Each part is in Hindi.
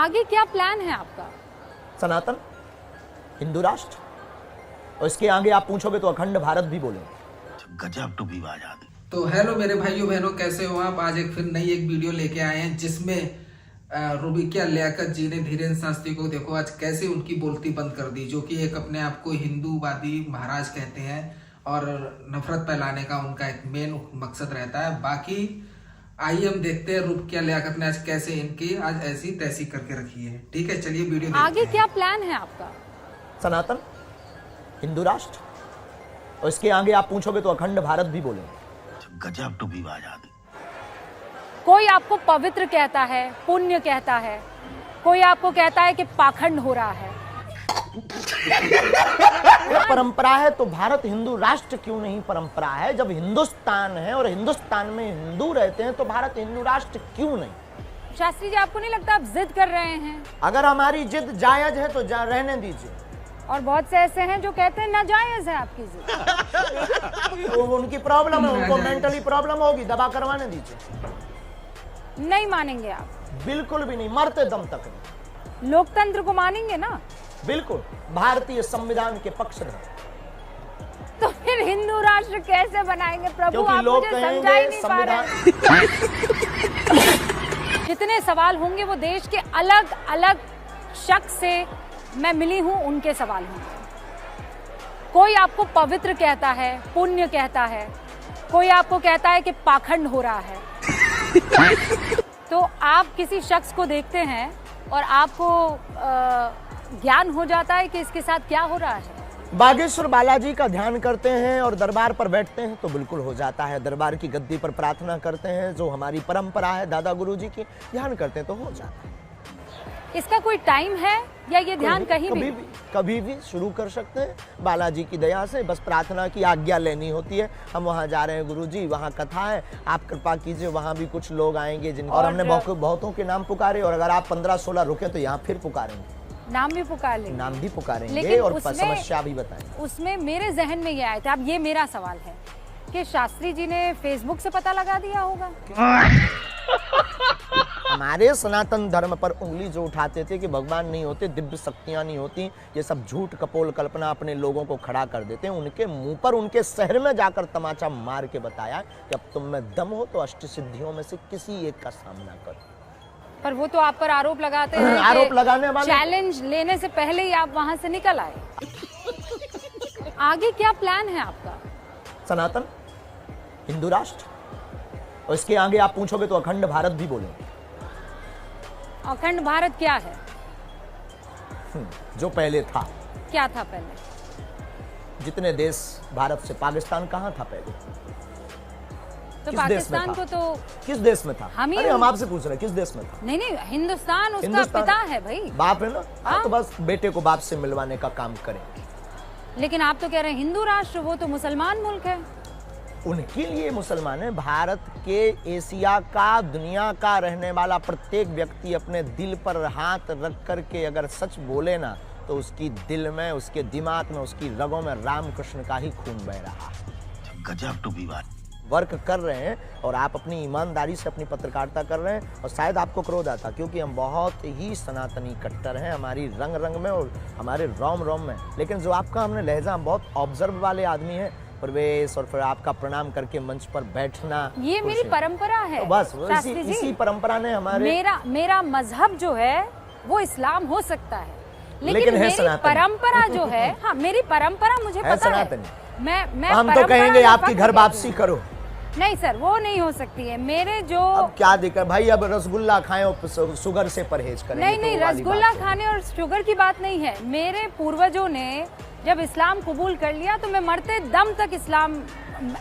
आगे क्या प्लान है आपका? सनातन, हिंदू राष्ट्र, और इसके आगे आप पूछोगे तो अखंड भारत भी बोलेंगे। गजब टू बी बात। तो हेलो मेरे भाइयों बहनों, कैसे हो आप? आज एक फिर नई एक वीडियो लेके आए हैं जिसमें रुबिया लियाकत जी ने धीरेन्द्र शास्त्री को देखो आज कैसे उनकी बोलती बंद कर दी, जो कि एक अपने आप को हिंदूवादी महाराज कहते हैं और नफरत फैलाने का उनका एक मेन मकसद रहता है। बाकी आइए हम देखते हैं रुबिया लियाकत ने आज कैसे इनकी आज ऐसी तैसी करके रखी है। ठीक है, चलिए वीडियो देखते आगे हैं। क्या प्लान है आपका? सनातन, हिंदू राष्ट्र, और इसके आगे आप पूछोगे तो अखंड भारत भी बोलेंगे। गजब टू बी बात। कोई आपको पवित्र कहता है, पुण्य कहता है, कोई आपको कहता है कि पाखंड हो रहा है। परंपरा है तो भारत हिंदू राष्ट्र क्यों नहीं परंपरा है? जब हिंदुस्तान है और हिंदुस्तान में हिंदू रहते हैं तो भारत हिंदू राष्ट्र क्यों नहीं? शास्त्री जी, आपको नहीं लगता आप जिद कर रहे हैं? अगर हमारी जिद जायज है तो रहने दीजिए। और बहुत से ऐसे हैं जो कहते हैं नाजायज है आपकी जिद। तो उनकी प्रॉब्लम है, उनको मेंटली प्रॉब्लम होगी, दवा करवाने दीजिए। नहीं मानेंगे आप? बिल्कुल भी नहीं, मरते दम तक नहीं। लोकतंत्र को मानेंगे ना? बिल्कुल, भारतीय संविधान के पक्षधर। तो फिर हिंदू राष्ट्र कैसे बनाएंगे प्रभु? क्योंकि आप लोग मुझे समझा ही कहेंगे नहीं पा रहे। जितने सवाल होंगे वो देश के अलग अलग शख्स से मैं मिली हूं, उनके सवाल होंगे। कोई आपको पवित्र कहता है, पुण्य कहता है, कोई आपको कहता है कि पाखंड हो रहा है। तो आप किसी शख्स को देखते हैं और आपको ज्ञान हो जाता है कि इसके साथ क्या हो रहा है। बागेश्वर बालाजी का ध्यान करते हैं और दरबार पर बैठते हैं तो बिल्कुल हो जाता है। दरबार की गद्दी पर प्रार्थना करते हैं, जो हमारी परंपरा है दादा गुरुजी की, ध्यान करते हैं तो हो जाता है। इसका कोई टाइम है या ये ध्यान कभी भी शुरू कर सकते हैं बालाजी की दया से। बस प्रार्थना की आज्ञा लेनी होती है। हम वहाँ जा रहे हैं गुरुजी, वहाँ कथा है, आप कृपा कीजिए, वहाँ भी कुछ लोग आएंगे जिन और हमने बहुतों के नाम पुकारे, और अगर आप 15-16 रुके तो यहाँ फिर पुकारेंगे, नाम भी पुकार लेंगे, नाम भी पुकारेंगे और समस्या भी बताएंगे। उसमें मेरे जहन में ये आया था, अब ये मेरा सवाल है कि शास्त्री जी ने फेसबुक से पता लगा दिया होगा। हमारे सनातन धर्म पर उंगली जो उठाते थे कि भगवान नहीं होते, दिव्य शक्तियां नहीं होती, ये सब झूठ कपोल कल्पना अपने लोगों को खड़ा कर देते हैं। उनके मुंह पर उनके शहर में जाकर तमाचा मार के बताया कि अब तुम में दम हो तो अष्ट सिद्धियों में से किसी एक का सामना करो। पर वो तो आप पर आरोप लगाते हैं, आरोप लगाने वाले चैलेंज लेने से पहले ही आप वहां से निकल आए। आगे क्या प्लान है आपका? सनातन, हिंदू राष्ट्र, और इसके आगे आप पूछोगे तो अखंड भारत भी बोलेंगे। अखंड भारत क्या है? जो पहले था। क्या था पहले? जितने देश भारत से, पाकिस्तान कहाँ था पहले? तो किस देश में पाकिस्तान था? को तो किस देश में था? अरे हम आपसे पूछ रहे हैं किस देश में था? नहीं, हिंदुस्तान उसका पिता है भाई, बाप है ना। तो बस बेटे को बाप से मिलवाने का काम करेंगे। लेकिन आप तो कह रहे हैं हिंदू राष्ट्र, वो तो मुसलमान मुल्क है। उनके लिए मुसलमान है। भारत के, एशिया का, दुनिया का रहने वाला प्रत्येक व्यक्ति अपने दिल पर हाथ रख करके अगर सच बोले ना तो उसकी दिल में, उसके दिमाग में, उसकी रगों में रामकृष्ण का ही खून बह रहा है। गजब टू बी बात। वर्क कर रहे हैं और आप अपनी ईमानदारी से अपनी पत्रकारिता कर रहे हैं, और शायद आपको क्रोध आता क्योंकि हम बहुत ही सनातनी कट्टर हैं, हमारी रंग रंग में और हमारे रोम रोम में। लेकिन जो आपका हमने लहजा, हम बहुत ऑब्जर्व वाले आदमी हैं, प्रवेश और फिर आपका प्रणाम करके मंच पर बैठना, ये मेरी परंपरा है। तो बस इसी परंपरा ने हमारे, मेरा मजहब जो है वो इस्लाम हो सकता है, लेकिन मेरी परंपरा जो है, हाँ मेरी परंपरा मुझे पता है। मैं हम तो कहेंगे आपकी घर वापसी करो। नहीं सर, वो नहीं हो सकती है। मेरे जो अब क्या दिक्कत भाई, अब रसगुल्ला खाएं और शुगर से परहेज करें। नहीं, रसगुल्ला खाने और शुगर की बात नहीं है। मेरे पूर्वजों ने जब इस्लाम कबूल कर लिया तो मैं मरते दम तक इस्लाम,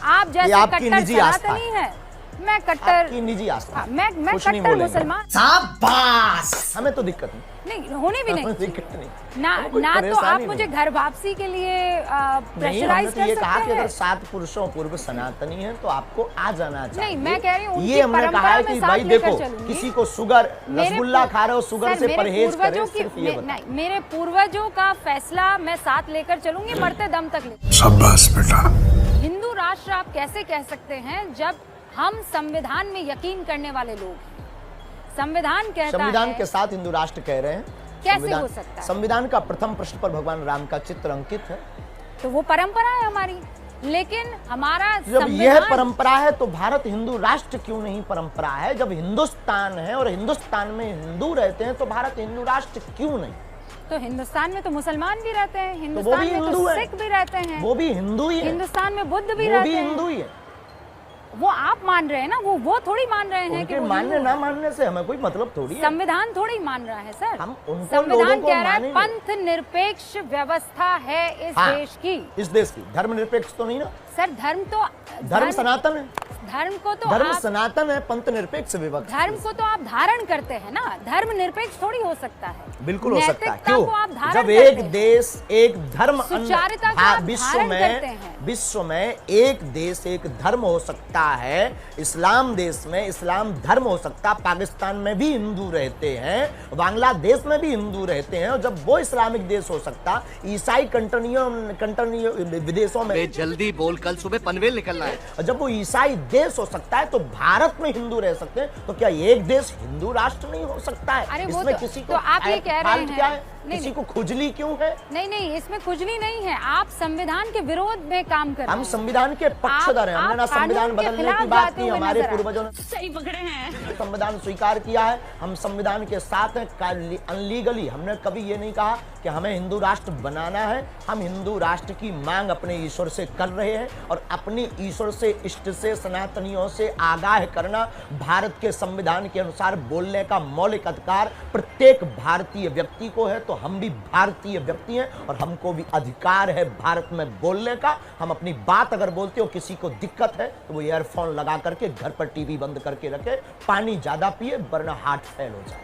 आप जैसे कट्टर सनातनी है, मैं कट्टर निजी आस्था, मैं कट्टर मुसलमान। शाबाश, हमें तो दिक्कत नहीं, होने भी नहीं दिक्कत नहीं ना तो आप मुझे घर वापसी के लिए प्रेशराइज कर सकते हैं। अगर 7 पुरुषों पूर्व सनातनी है तो आपको आ जाना चाहिए। नहीं, मैं कह रही हूँ ये हमने कहा है कि भाई देखो, किसी को शुगर, रसगुल्ला खा रहे हो, शुगर से परहेज करें, सिर्फ ये बताओ। मेरे पूर्वजों का फैसला मैं साथ लेकर चलूंगी, मरते दम तक। शाबाश बेटा। हिंदू राष्ट्र आप कैसे कह सकते हैं जब हम संविधान में यकीन करने वाले लोग हैं? संविधान कहता संविधान है। के साथ हिंदू राष्ट्र कह रहे हैं। कैसे संविधान- हो सकता है? संविधान का प्रथम पृष्ठ पर भगवान राम का चित्र अंकित है। तो वो परंपरा है हमारी, लेकिन हमारा जब यह संविधान परंपरा है तो भारत हिंदू राष्ट्र क्यों नहीं परंपरा है? जब हिंदुस्तान है और हिंदुस्तान में हिंदू रहते हैं तो भारत हिंदू राष्ट्र क्यों नहीं? तो हिंदुस्तान में तो मुसलमान भी रहते हैं, वो हिंदुस्तान भी में हिंदू तो है। सिख भी रहते हैं, वो भी हिंदू ही है। हिंदुस्तान में बुद्ध भी वो रहते भी हैं। हिंदू ही है। वो आप मान रहे हैं ना, वो थोड़ी मान रहे हैं कि उनके वो मानने हिंदू ना हैं। मानने से हमें कोई मतलब थोड़ी है। संविधान थोड़ी मान रहा है सर। हम उनको लोगों संविधान को कह रहा है मानेंगे। पंथ निरपेक्ष व्यवस्था है इस हाँ, देश की। इस देश की धर्मनिरपेक्ष तो नहीं ना। सर धर्म तो धर्म सनातन है। धर्म को तो धर्म आप सनातन है, पंथ निरपेक्ष विभक्त। धर्म को तो आप धारण करते हैं ना, धर्म निरपेक्ष थोड़ी हो सकता है। बिल्कुल हो सकता है। नैतिकता को आप क्यों? धारण जब करते एक हैं। देश एक धर्म सुचारुता को आप विश्व धारण करते हैं। विश्व में एक देश एक धर्म हो सकता है। इस्लाम देश में इस्लाम धर्म हो सकता है। पाकिस्तान में भी हिंदू रहते हैं, बांग्लादेश में भी हिंदू रहते हैं। और जब वो इस्लामिक देश हो सकता, ईसाई कंट्री विदेशों में जल्दी बोल, कल सुबह पनवेल निकलना है। और जब वो ईसाई देश हो सकता है तो भारत में हिंदू रह सकते हैं। तो क्या एक देश हिंदू राष्ट्र नहीं हो सकता है? अरे वो इसमें तो- किसी को तो आप ये कह रहे फाल्ट हैं। क्या है? नहीं, किसी को खुजली क्यों है? नहीं, इसमें खुजली नहीं है। आप संविधान के विरोध में काम कर रहे हम हैं। संविधान के पक्षधर हैं। हमने ना आप संविधान कानून के बदलने खिलाफ की बात जाते की, हुए हमारे नजर आ- पूर्वजों ने सही पकड़े हैं। संविधान स्वीकार किया है। हम संविधान के साथ हैं। अनलीगली हमने कभी ये नहीं कहा कि हमें हिंदू राष्ट्र बनाना है। हम हिंदू राष्ट्र की मांग अपने ईश्वर से कर रहे हैं और अपनी ईश्वर से, इष्ट से, सनातनियों से आगाह करना। भारत के संविधान के अनुसार बोलने का मौलिक अधिकार प्रत्येक भारतीय व्यक्ति को है। तो हम भी भारतीय व्यक्ति हैं और हमको भी अधिकार है भारत में बोलने का। हम अपनी बात अगर बोलते हो, किसी को दिक्कत है तो वो ईयरफोन लगा करके घर पर टीवी बंद करके रखे, पानी ज्यादा पिए, वरना हार्ट फेल हो जाए।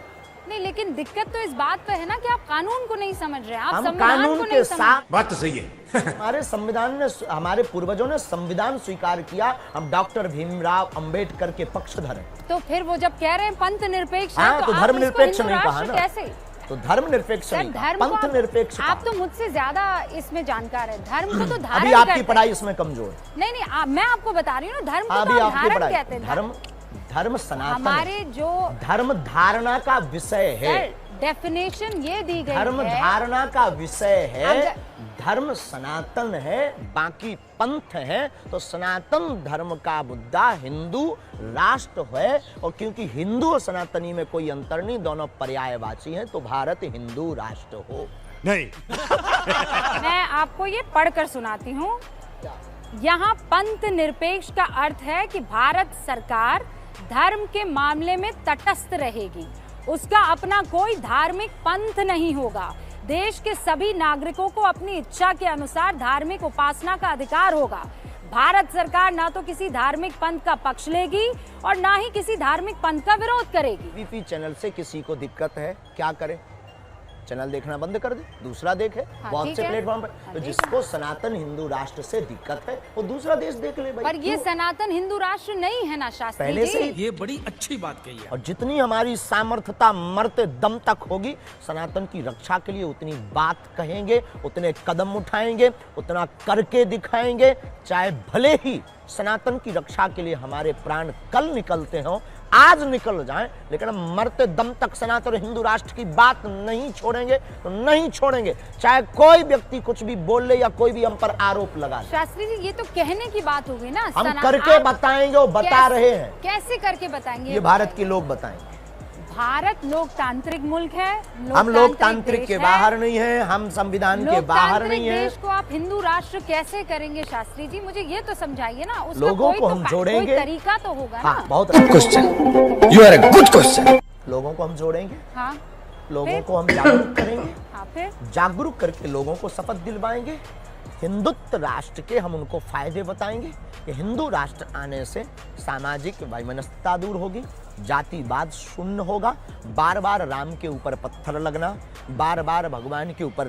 नहीं, लेकिन दिक्कत तो इस बात पे है ना कि आप कानून को नहीं समझ रहे हैं। आप हम संविधान कानून को के नहीं समझ साथ बात तो सही है। हमारे संविधान ने, हमारे पूर्वजों ने संविधान स्वीकार किया। हम डॉक्टर भीमराव अंबेडकर के पक्षधर हैं। तो फिर वो जब कह रहे हैं पंथ निरपेक्ष है, हाँ, तो आप धर्मनिरपेक्ष इसको नहीं हिंदू कहा राष्ट्र ना। कैसे? तो धर्मनिरपेक्ष सर नहीं कहा, धर्म को पंथ निरपेक्ष आप कहा। तो मुझसे ज्यादा इसमें जानकार है। धर्म को तो धारण अभी आपकी करते पढ़ाई हैं। इसमें कमजोर है। नहीं, मैं आपको बता रही हूँ ना, धर्म को अभी तो आप आपकी धारण पढ़ाई कहते हैं। धर्म सनातन है। हमारे जो धर्म धारणा का विषय है। डेफिनेशन ये दी गई धर्म है। धारणा का विषय है। अगर- धर्म सनातन है, बाकी पंथ है। तो सनातन धर्म का मुद्दा हिंदू राष्ट्र है। और क्योंकि हिंदू और सनातनी में कोई अंतर नहीं, दोनों पर्यायवाची हैं, तो भारत हिंदू राष्ट्र हो। नहीं, मैं आपको ये पढ़कर सुनाती हूँ। यहाँ पंथ निरपेक्ष का अर्थ है कि भारत सरकार धर्म के मामले में तटस्थ रहेगी। उसका अपना कोई धार्मिक पंथ नहीं होगा। देश के सभी नागरिकों को अपनी इच्छा के अनुसार धार्मिक उपासना का अधिकार होगा। भारत सरकार ना तो किसी धार्मिक पंथ का पक्ष लेगी और ना ही किसी धार्मिक पंथ का विरोध करेगी। टीवी चैनल से किसी को दिक्कत है, क्या करे? चैनल देखना बंद कर दे, दूसरा देखे। हाँ, बहुत ठीक से है। प्लेटफॉर्म पर हाँ, तो ठीक जिसको सनातन हिंदू राष्ट्र से दिक्कत है वो दूसरा देश देख ले भाई। पर ये क्यों? सनातन हिंदू राष्ट्र नहीं है ना शास्त्री पहले जी। से ही ये बड़ी अच्छी बात कही है। और जितनी हमारी सामर्थ्यता मरते दम तक होगी, सनातन की रक्षा के लिए उतनी बात कहेंगे, उतने कदम उठाएंगे, उतना करके दिखाएंगे। चाहे भले ही सनातन की रक्षा के लिए हमारे प्राण कल निकलते हों, आज निकल जाएं, लेकिन हम मरते दम तक सनातन और हिंदू राष्ट्र की बात नहीं छोड़ेंगे। तो नहीं छोड़ेंगे, चाहे कोई व्यक्ति कुछ भी बोल ले या कोई भी हम पर आरोप लगा ले। शास्त्री जी, ये तो कहने की बात हो गई ना। हम सना- करके आप बताएंगे, वो बता रहे हैं। कैसे करके बताएंगे? ये भारत के लोग बताएंगे। भारत लोकतांत्रिक मुल्क है। हम लोकतांत्रिक देश के है। बाहर नहीं है, हम संविधान के बाहर लोकतांत्रिक नहीं है। देश को आप हिंदू राष्ट्र कैसे करेंगे शास्त्री जी? मुझे ये तो समझाइए ना। उसका लोगों कोई को तो हम जोड़ेंगे। कोई तरीका तो होगा हाँ, ना। बहुत question, you are a good question. लोगों को हम जोड़ेंगे, हाँ, लोगों फिर? को हम जागरूक करेंगे, हाँ, फिर जागरूक करके लोगों को शपथ दिलवाएंगे। हिंदुत्व राष्ट्र के हम उनको फायदे बताएंगे कि हिंदू राष्ट्र आने से सामाजिक वैमनस्यता दूर होगी, जातिवाद शून्य होगा। बार बार राम के ऊपर पत्थर लगना, बार बार भगवान के ऊपर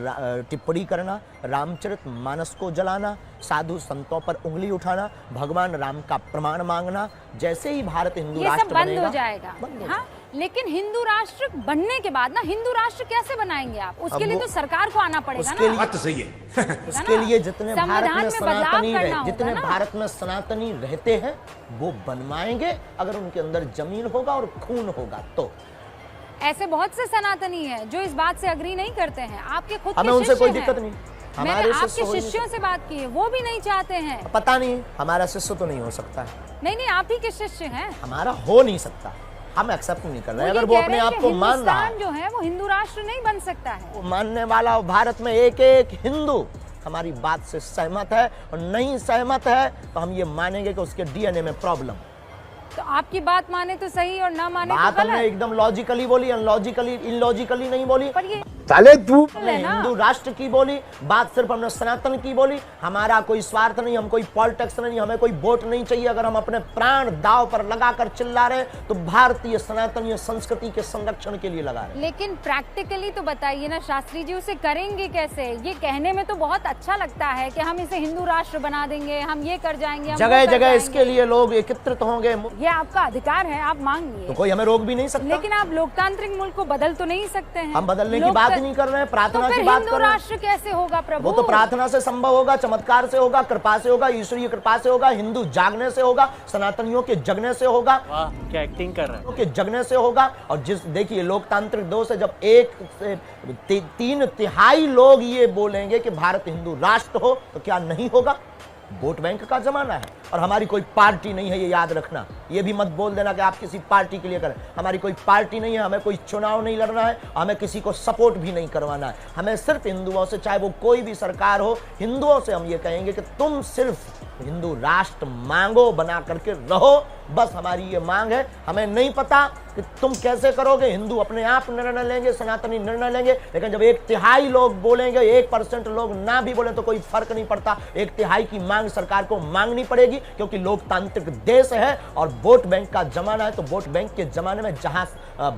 टिप्पणी करना, रामचरित मानस को जलाना, साधु संतों पर उंगली उठाना, भगवान राम का प्रमाण मांगना, जैसे ही भारत हिंदू ये सब राष्ट्र बंद बनेगा, हो जाएगा। बंद हो हाँ, लेकिन हिंदू राष्ट्र बनने के बाद ना, हिंदू राष्ट्र कैसे बनाएंगे आप? उसके लिए तो सरकार को आना पड़ेगा उसके ना। लिए तो सही है। उसके लिए जितने भारत में सनातनी करना जितने होगा ना। भारत में सनातनी रहते हैं वो बनवाएंगे, अगर उनके अंदर जमीन होगा और खून होगा तो। ऐसे बहुत से सनातनी हैं जो इस बात से अग्री नहीं करते हैं। आपके खुद हमें के उनसे कोई शिष्य दिक्कत हैं। नहीं। मैंने हमारे आपके शिष्य हो ही नहीं शिष्यों से बात की है, वो भी नहीं चाहते हैं। पता नहीं, हमारा शिष्य तो नहीं हो सकता है। नहीं, आप ही के शिष्य हैं। हमारा हो नहीं सकता, हम एक्सेप्ट नहीं कर रहे हैं। ये अगर वो कह अपने रहे हैं आप कि को मान रहा हिंदुस्तान है, जो है वो हिंदू राष्ट्र नहीं बन सकता है। वो मानने वाला भारत में एक एक हिंदू हमारी बात से सहमत है, और नहीं सहमत है तो हम ये मानेंगे कि उसके डीएनए में प्रॉब्लम। तो आपकी बात माने तो सही और ना माने बात तो हमने गलत। एकदम लॉजिकली बोली, अनलॉजिकली इलॉजिकली नहीं बोली। पर ये साले तू हमने है ना। हिंदू राष्ट्र की बोली, बात सिर्फ हमने सनातन की बोली। हमारा कोई स्वार्थ नहीं, हम कोई पॉलिटिक्स नहीं, हमें कोई वोट नहीं चाहिए। अगर हम अपने प्राण दांव पर लगाकर चिल्ला रहे तो भारतीय सनातनीय संस्कृति के संरक्षण के लिए लगा रहे। लेकिन प्रैक्टिकली तो बताइए ना शास्त्री जी, उसे करेंगे कैसे? ये कहने में तो बहुत अच्छा लगता है कि हम इसे हिंदू राष्ट्र बना देंगे, हम ये कर जाएंगे, हम जगह वो कर जगह जाएंगे। इसके लिए लोग एकत्रित होंगे, ये आपका अधिकार है, आप मांगिए। तो कोई हमें रोक भी नहीं सकता। लेकिन आप लोकतांत्रिक मुल्क को बदल तो नहीं सकते हैं। हम बदलने की बात ही नहीं कर रहे हैं, प्रार्थना तो की फिर बात हिंदू कर रहे हैं। राष्ट्र कैसे होगा प्रभु? वो तो प्रार्थना से संभव होगा, चमत्कार से होगा, कृपा से होगा, ईश्वरीय कृपा से होगा, हिंदू जागने से होगा, सनातनियों के जगने से होगा, वाह क्या एक्टिंग कर रहा है। के जगने से होगा। और जिस देखिए लोकतांत्रिक दोष है, जब एक से तीन तिहाई लोग ये बोलेंगे कि भारत हिंदू राष्ट्र हो तो क्या नहीं होगा? वोट बैंक का जमाना है और हमारी कोई पार्टी नहीं है, ये याद रखना। ये भी मत बोल देना कि आप किसी पार्टी के लिए करें। हमारी कोई पार्टी नहीं है, हमें कोई चुनाव नहीं लड़ना है, हमें किसी को सपोर्ट भी नहीं करवाना है। हमें सिर्फ हिंदुओं से, चाहे वो कोई भी सरकार हो, हिंदुओं से हम ये कहेंगे कि तुम सिर्फ हिंदू राष्ट्र मांगो, बना करके रहो, बस हमारी ये मांग है। हमें नहीं पता कि तुम कैसे करोगे, हिंदू अपने आप निर्णय लेंगे, सनातनी निर्णय लेंगे। लेकिन जब एक तिहाई लोग बोलेंगे, 1% लोग ना भी बोले तो कोई फर्क नहीं पड़ता। एक तिहाई की मांग सरकार को मांगनी पड़ेगी, क्योंकि लोकतांत्रिक देश है और वोट बैंक का जमाना है। तो वोट बैंक के जमाने में जहां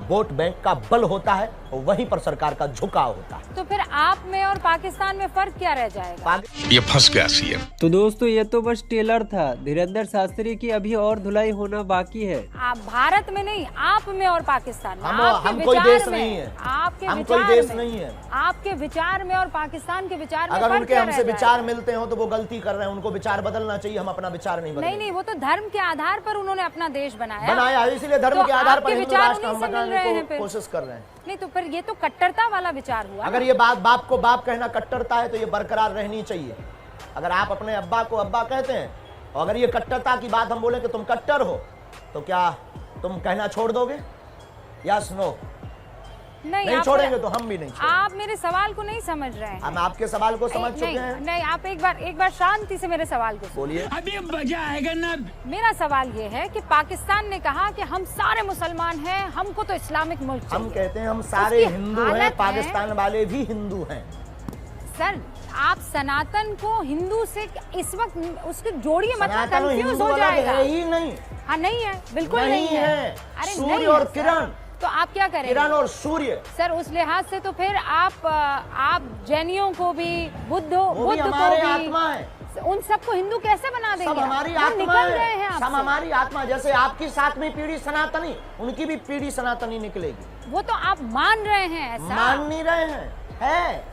वोट बैंक का बल होता है वहीं पर सरकार का झुकाव होता है। तो फिर आप में और पाकिस्तान में फर्क क्या रह जाएगा? ये फंस गया सीएम। तो दोस्तों ये तो बस ट्रेलर था। धीरेंद्र शास्त्री की अभी और धुलाई होना बाकी है। आप भारत में नहीं, आप में और पाकिस्तान में। हम कोई देश नहीं है, आपके हम विचार कोई देश में, नहीं है। आपके विचार में और पाकिस्तान के विचार में अगर फर्क उनके क्या हमसे रह विचार जाएगा? मिलते हो तो वो गलती कर रहे हैं, उनको विचार बदलना चाहिए। हम अपना विचार नहीं बदलेंगे। नहीं, वो तो धर्म के आधार पर उन्होंने अपना देश बनाया। बनाया, इसीलिए धर्म तो के आधार आपके पर हिंदू विचार राष्ट्र हम उन्हीं से मिल रहे बनाने हैं की फिर। कोशिश कर रहे हैं। नहीं तो फिर ये तो कट्टरता वाला विचार हुआ। अगर ये बात बाप को बाप कहना कट्टरता है तो ये बरकरार रहनी चाहिए। अगर आप अपने अब्बा को अब्बा कहते हैं और अगर ये कट्टरता की बात हम बोले कि तुम कट्टर हो, तो क्या तुम कहना छोड़ दोगे? Yes no? नहीं आप- छोड़ेंगे तो हम भी नहीं छोड़ेंगे। आप मेरे सवाल को नहीं समझ रहे हैं। हम आपके सवाल को समझ चुके नहीं, हैं। नहीं, आप एक बार शांति से मेरे सवाल को सुनिए। बोलिए। अभी मजा आएगा ना। मेरा सवाल ये है कि पाकिस्तान ने कहा कि हम सारे मुसलमान हैं, हमको तो इस्लामिक मुल्क हम चाहिए। कहते हैं हम सारे उसकी हिंदू हालत हैं, है- पाकिस्तान वाले भी हिंदू हैं। सर आप सनातन को हिंदू से इस वक्त उसको जोड़िए मत, सनातन और कंफ्यूज हिंदू हो अलग जाएगा। है ही नहीं। हाँ नहीं है, बिल्कुल नहीं नहीं है। है। अरे सूर्य नहीं और है, सर। किरण। तो आप क्या करेंगे? किरण और सूर्य सर उस लिहाज से तो फिर आप जैनियों को भी, वो भी बुद्ध हमारे को भी, आत्मा है। उन सबको हिंदू कैसे बना देंगे? सब हमारी हम आत्मा निकल रहे है, हैं सब आपसे। हमारी आत्मा। जैसे आपकी 7वीं पीढ़ी सनातनी, उनकी भी पीढ़ी सनातनी निकलेगी। वो तो आप मान रहे हैं ऐसा। मान नहीं रहे हैं, है।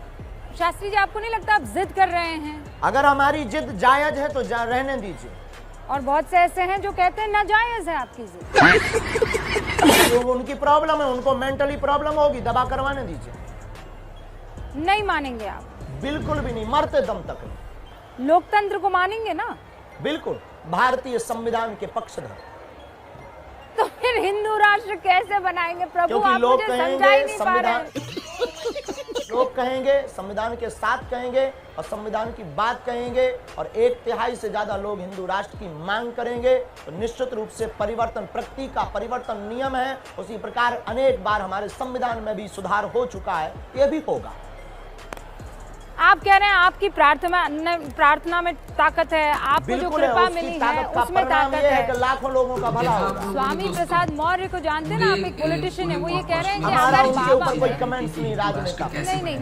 शास्त्री जी आपको नहीं लगता आप जिद कर रहे हैं? अगर हमारी जिद जायज है तो रहने दीजिए। और बहुत से ऐसे हैं जो कहते हैं नाजायज है आपकी जिद। तो उनकी प्रॉब्लम है, उनको मेंटली प्रॉब्लम होगी, दवा करवाने दीजिए। नहीं मानेंगे आप? बिल्कुल भी नहीं, मरते दम तक नहीं। लोकतंत्र को मानेंगे ना? बिल्कुल, भारतीय संविधान के पक्षधर। तो फिर हिंदू राष्ट्र कैसे बनाएंगे प्रभु? क्योंकि आप लोग मुझे समझा ही कहेंगे नहीं पा रहे। लोग कहेंगे संविधान के साथ कहेंगे और संविधान की बात कहेंगे और 1/3 से ज्यादा लोग हिंदू राष्ट्र की मांग करेंगे, तो निश्चित रूप से परिवर्तन, प्रकृति का परिवर्तन नियम है। उसी प्रकार अनेक बार हमारे संविधान में भी सुधार हो चुका है, ये भी होगा। आप कह रहे हैं आपकी प्रार्थना में ताकत है, आपको जो बिल्कुल है, कृपा उसकी मिली है ताकत का उसमें परिणाम ताकत ये है है। कि लाखों लोगों का भला होगा। स्वामी प्रसाद मौर्य को जानते हैं ना आप, एक पॉलिटिशियन है, वो ये कह रहे हैं कि हमारा अगर उनके बाबा ऊपर कोई कमेंट्स नहीं राजनेता।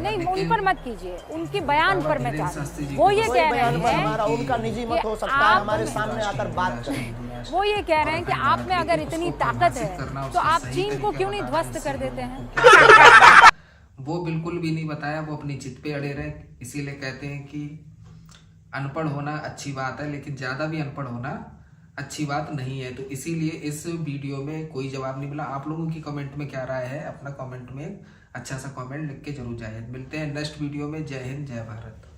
नहीं उन पर मत कीजिए, उनके बयान पर मैं चाहती हूँ। वो ये कोई कह बयान रहे पर हैं हमारा उनका निजी मत हो सकता है, हमारे सामने आकर बात करें। वो ये कह रहे हैं कि आप में अगर इतनी ताकत है तो आप चीन को क्यों नहीं ध्वस्त कर देते हैं? वो बिल्कुल भी नहीं बताया, वो अपनी जिद पे अड़े रहे। इसीलिए कहते हैं कि अनपढ़ होना अच्छी बात है, लेकिन ज्यादा भी अनपढ़ होना अच्छी बात नहीं है। तो इसीलिए इस वीडियो में कोई जवाब नहीं मिला। आप लोगों की कमेंट में क्या राय है, अपना कमेंट में अच्छा सा कमेंट लिख के जरूर जाए। मिलते हैं नेक्स्ट वीडियो में। जय हिंद, जय भारत।